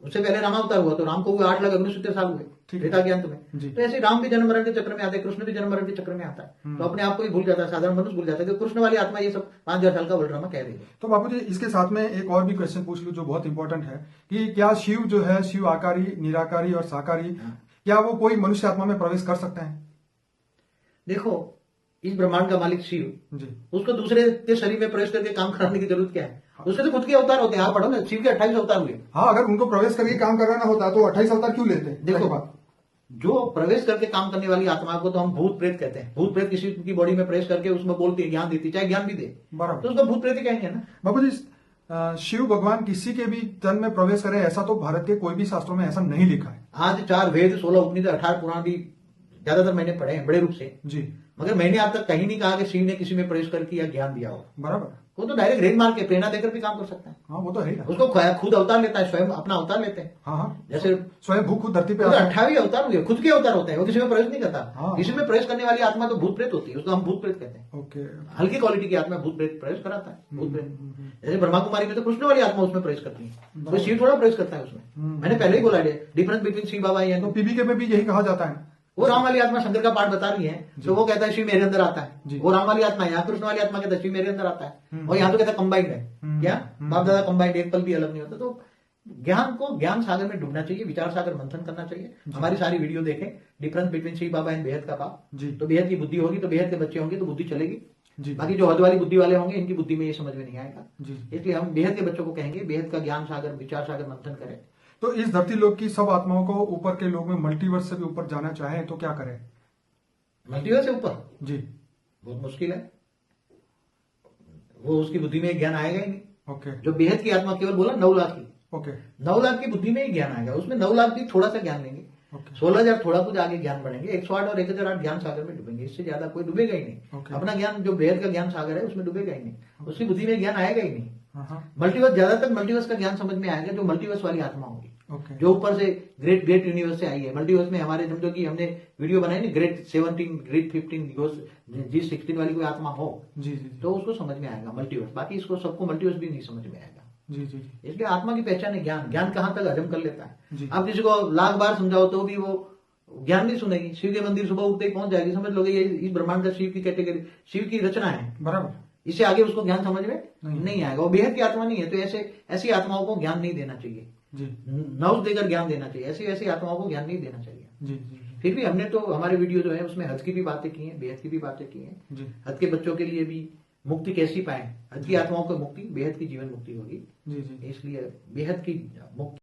उससे पहले रामावतार हुआ, तो राम को हुए 8,69,000 साल हुए त्रेता ज्ञान तुम्हें। तो ऐसे राम भी जन्म मरण के चक्र में आते हैं, कृष्ण भी जन्म मरण के चक्र में आता है, तो अपने आप को ही भूल जाता है, साधारण मनुष्य भूल जाता है कि कृष्ण वाली आत्मा ये सब 5,000 साल का वर्ल्ड ड्रामा कह रही है। तो बापू जी इसके साथ में एक और भी क्वेश्चन पूछ लूं जो बहुत इंपॉर्टेंट है कि क्या शिव जो है, शिव आकारी, निराकारी और साकारी, क्या वो कोई मनुष्य आत्मा में प्रवेश कर सकते हैं? देखो, इस ब्रह्मांड का मालिक शिव जी, उसको दूसरे के शरीर में प्रवेश करके काम कराने की जरूरत क्या है? उसके तो खुद के अवतार होते हैं। आप पढ़ो ना, शिव के 28 अवतार हुए। हाँ, अगर उनको प्रवेश करके काम कराना होता तो 28 अवतार क्यों लेते? देखो बात, जो प्रवेश करके काम करने वाली आत्मा को तो हम भूत प्रेत कहते हैं। भूत प्रेत किसी की बॉडी में प्रवेश करके उसमें बोलती है, ज्ञान देती, चाहे ज्ञान भी दे, तो उसको भूत प्रेत ही कहेंगे ना। बाबू जी, शिव भगवान किसी के भी तन में प्रवेश करे ऐसा तो भारत के कोई भी शास्त्रों में ऐसा नहीं लिखा है। आज 4 वेद, 16 उपनिषद, 18 पुराण भी ज्यादातर मैंने पढ़े हैं बड़े रूप से जी, मगर मैंने आज तक कहीं नहीं कहा कि शिव ने किसी में प्रवेश करके या ज्ञान दिया हो। बराबर। वो तो डायरेक्ट रेत मार के प्रेरणा देकर भी काम कर सकता है। हाँ, वो तो है। उसको खुद अवतार लेता है, स्वयं अपना अवतार लेते हैं। हाँ, जैसे स्वयं भू खुद धरती पे 28 अवतार हुए, खुद के अवतार होते हैं, वो किसी में प्रवेश नहीं करता। हाँ, किसी में प्रवेश करने वाली आत्मा तो भूत प्रेत होती है, उसको हम भूत प्रेत कहते हैं। ओके, हल्की क्वालिटी की आत्मा भूत प्रेत प्रवेश कराता है, भूत प्रेत। जैसे ब्रह्मा कुमारी में तो कृष्ण वाली आत्मा उसमें प्रवेश करती है, तो शिव थोड़ा प्रवेश करता है उसमें। मैंने पहले ही बोला difference between Shiv Baba and तो पीबीके में भी यही कहा जाता है। वो राम वाली आत्मा शंकर का पाठ बता रही है, तो वो कहता है शिव मेरे अंदर आता है। वो राम वाली आत्मा है, यहाँ कृष्ण वाली आत्मा कहता है शिव मेरे अंदर आता है, और यहाँ तो कहता है कंबाइंड है। क्या बाप दादा कंबाइंड, एक पल भी अलग नहीं होता। तो ज्ञान को ज्ञान सागर में डूबना चाहिए, विचार सागर मंथन करना चाहिए। हमारी सारी वीडियो देखें, difference between Shiv Baba and बेहद का बाप, तो बेहद की बुद्धि होगी तो बेहद के बच्चे होंगे तो बुद्धि चलेगी। बाकी जो हद वाली बुद्धि वाले होंगे इनकी बुद्धि में ये समझ में नहीं आएगा। इसलिए हम बेहद के बच्चों को कहेंगे बेहद का ज्ञान सागर, विचार सागर मंथन करें। तो इस धरती लोक की सब आत्माओं को ऊपर के लोग में मल्टीवर्स से भी ऊपर जाना चाहें तो क्या करें? मल्टीवर्स से ऊपर जी, बहुत मुश्किल है, वो उसकी बुद्धि में ज्ञान आएगा ही नहीं। ओके, जो बेहद की आत्मा, केवल बोला 9 लाख की, ओके, 9 लाख की बुद्धि में ही ज्ञान आएगा, उसमें 9 लाख भी थोड़ा सा ज्ञान लेंगे, 16,000 थोड़ा कुछ आगे ज्ञान बढ़ेंगे, 108 और 1,008 ज्ञान सागर में डूबेंगे, इससे ज्यादा कोई डूबेगा ही नहीं। अपना ज्ञान जो बेहद का ज्ञान सागर है उसमें डूबेगा ही नहीं, उसकी बुद्धि में ज्ञान आएगा ही नहीं। मल्टीवर्स, ज्यादातर मल्टीवर्स का ज्ञान समझ में आएगा जो मल्टीवर्स वाली आत्मा होगी, जो ऊपर से ग्रेट ग्रेट यूनिवर्स से आई है। मल्टीवर्स में हमारे समझो कि हमने वीडियो बनाई ना, ग्रेट 17, ग्रेट 15, G16 वाली कोई आत्मा हो जी, तो उसको समझ में आएगा मल्टीवर्स। बाकी इसको सबको मल्टीवर्स भी नहीं समझ में आएगा। जी, जी, इसलिए आत्मा की पहचान है ज्ञान। ज्ञान कहाँ तक हजम कर लेता है। आप किसी को लाख बार समझाओ तो भी वो ज्ञान नहीं सुनेगी। शिव के मंदिर सुबह उठते ही पहुंच जाएगी, समझ लोगे ये इस ब्रह्मांड का शिव की कैटेगरी, शिव की रचना है, बराबर। इससे आगे उसको ज्ञान समझ में नहीं आएगा। वो बेहद की आत्मा नहीं है, तो ऐसी आत्माओं को ज्ञान नहीं देना चाहिए, नौज देकर ज्ञान देना चाहिए। ऐसी आत्माओं को ज्ञान नहीं देना चाहिए। जी, फिर भी हमने तो हमारे वीडियो जो है उसमें हद की भी बातें की हैं, बेहद की भी बातें की हैं। हद के बच्चों के लिए भी मुक्ति कैसी पाए, हद की आत्माओं को मुक्ति, बेहद की जीवन मुक्ति होगी। इसलिए बेहद की मुक्ति